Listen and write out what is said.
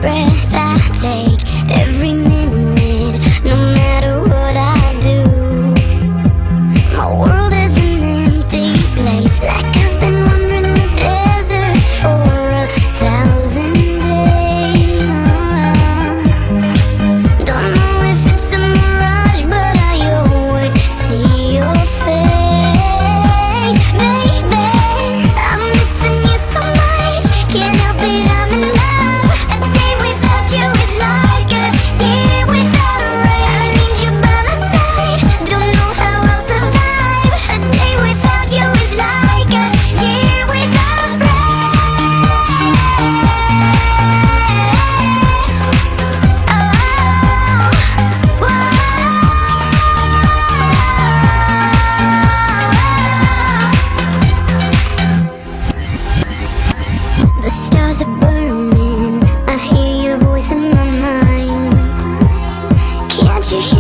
breath I take, every minute, no matter what I do. My world is an empty place, like I've been wandering the desert for 1,000 days. Don't know if it's a mirage, but I always see your face. Baby, I'm missing you so much, can't help it, I'm in love. A day without you is like a year without a rain. I need you by my side, don't know how I'll survive. A day without you is like a year without rain. The stars are burning, I hear your voice in my mind. Can't you hear